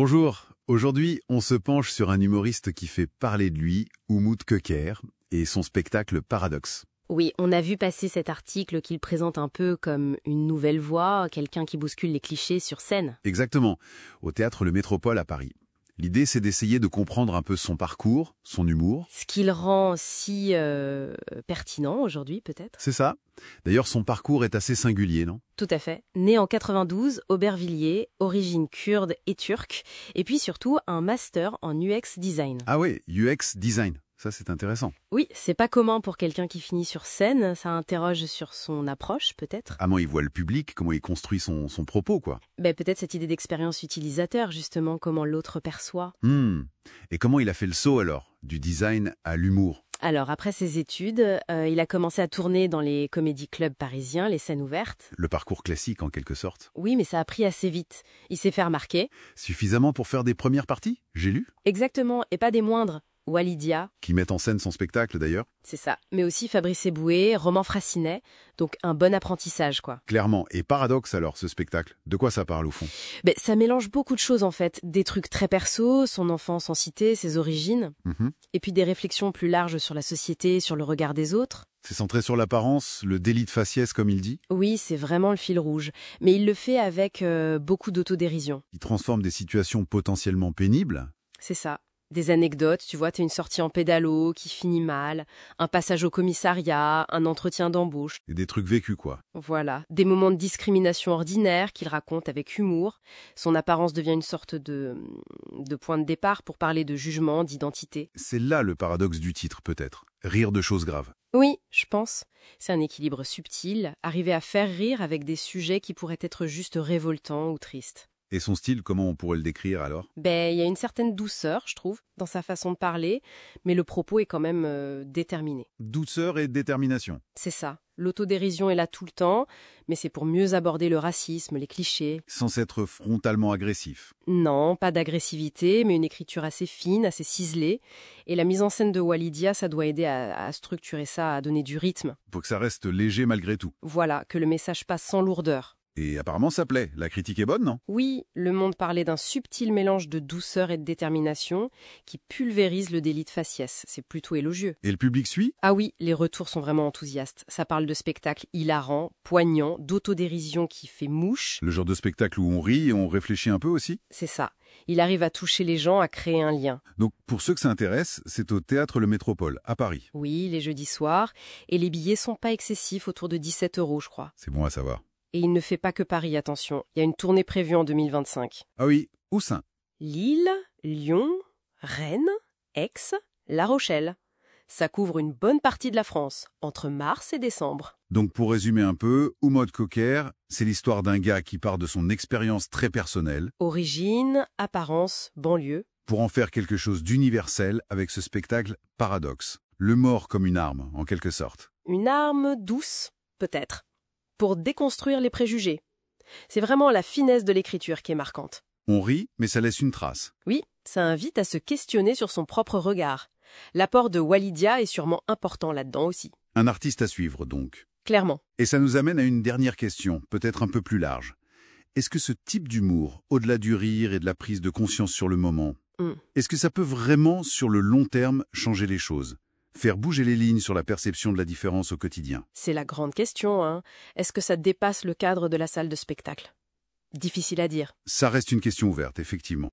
Bonjour, aujourd'hui on se penche sur un humoriste qui fait parler de lui, Umut Köker, et son spectacle Paradoxe. Oui, on a vu passer cet article qu'il présente un peu comme une nouvelle voix, quelqu'un qui bouscule les clichés sur scène. Exactement, au théâtre Le Métropole à Paris. L'idée c'est d'essayer de comprendre un peu son parcours, son humour. Ce qui le rend si pertinent aujourd'hui, peut-être. C'est ça. D'ailleurs son parcours est assez singulier, non? Tout à fait. Né en 92, Aubervilliers, origine kurde et turque, et puis surtout un master en UX design. Ah ouais, UX design, ça c'est intéressant. Oui, c'est pas commun pour quelqu'un qui finit sur scène, ça interroge sur son approche, peut-être. Comment il voit le public, comment il construit son propos, quoi. Peut-être cette idée d'expérience utilisateur, justement, comment l'autre perçoit. Et comment il a fait le saut alors, du design à l'humour? Alors, après ses études, il a commencé à tourner dans les comédie clubs parisiens, les scènes ouvertes. Le parcours classique en quelque sorte. Oui, mais ça a pris assez vite. Il s'est fait remarquer. Suffisamment pour faire des premières parties, j'ai lu. Exactement, et pas des moindres. Walidia, Qui met en scène son spectacle d'ailleurs. c'est ça. Mais aussi Fabrice Eboué, Roman Fraissinet. Donc un bon apprentissage, quoi. Clairement. Et Paradoxe alors, ce spectacle. De quoi ça parle au fond? Ça mélange beaucoup de choses, en fait. Des trucs très perso, son enfance en cité, ses origines. Et puis des réflexions plus larges sur la société, sur le regard des autres. C'est centré sur l'apparence, le délit de faciès comme il dit. Oui, c'est vraiment le fil rouge. Mais il le fait avec beaucoup d'autodérision. Il transforme des situations potentiellement pénibles. C'est ça. Des anecdotes, tu vois, t'as une sortie en pédalo qui finit mal, un passage au commissariat, un entretien d'embauche. Et des trucs vécus quoi. Voilà, des moments de discrimination ordinaire qu'il raconte avec humour. Son apparence devient une sorte de point de départ pour parler de jugement, d'identité. C'est là le paradoxe du titre peut-être. Rire de choses graves. Oui, je pense. C'est un équilibre subtil, arriver à faire rire avec des sujets qui pourraient être juste révoltants ou tristes. Et son style, comment on pourrait le décrire alors? Il y a une certaine douceur, je trouve, dans sa façon de parler, mais le propos est quand même déterminé. Douceur et détermination. C'est ça. L'autodérision est là tout le temps, mais c'est pour mieux aborder le racisme, les clichés. Sans être frontalement agressif. Non, pas d'agressivité, mais une écriture assez fine, assez ciselée. Et la mise en scène de Walidia, ça doit aider à structurer ça, à donner du rythme. Pour que ça reste léger malgré tout. Voilà, que le message passe sans lourdeur. Et apparemment ça plaît. La critique est bonne, non? Oui, Le Monde parlait d'un subtil mélange de douceur et de détermination qui pulvérise le délit de faciès. C'est plutôt élogieux. Et le public suit? Ah oui, les retours sont vraiment enthousiastes. Ça parle de spectacles hilarants, poignants, d'autodérision qui fait mouche. Le genre de spectacle où on rit et on réfléchit un peu aussi? C'est ça. Il arrive à toucher les gens, à créer un lien. Donc pour ceux que ça intéresse, c'est au Théâtre Le Métropole, à Paris. Oui, les jeudis soirs. Et les billets sont pas excessifs, autour de 17 €, je crois. C'est bon à savoir. Et il ne fait pas que Paris, attention. Il y a une tournée prévue en 2025. Ah oui, où ça? Lille, Lyon, Rennes, Aix, La Rochelle. Ça couvre une bonne partie de la France, entre mars et décembre. Donc pour résumer un peu, Umut Köker, c'est l'histoire d'un gars qui part de son expérience très personnelle Origine, apparence, banlieue. pour en faire quelque chose d'universel avec ce spectacle Paradoxe. Le mort comme une arme, en quelque sorte. Une arme douce, peut-être, pour déconstruire les préjugés. C'est vraiment la finesse de l'écriture qui est marquante. On rit, mais ça laisse une trace. Oui, ça invite à se questionner sur son propre regard. L'apport de Walidia est sûrement important là-dedans aussi. Un artiste à suivre, donc. Clairement. Et ça nous amène à une dernière question, peut-être un peu plus large. Est-ce que ce type d'humour, au-delà du rire et de la prise de conscience sur le moment, est-ce que ça peut vraiment, sur le long terme, changer les choses? Faire bouger les lignes sur la perception de la différence au quotidien? C'est la grande question, hein. Est-ce que ça dépasse le cadre de la salle de spectacle? Difficile à dire. Ça reste une question ouverte, effectivement.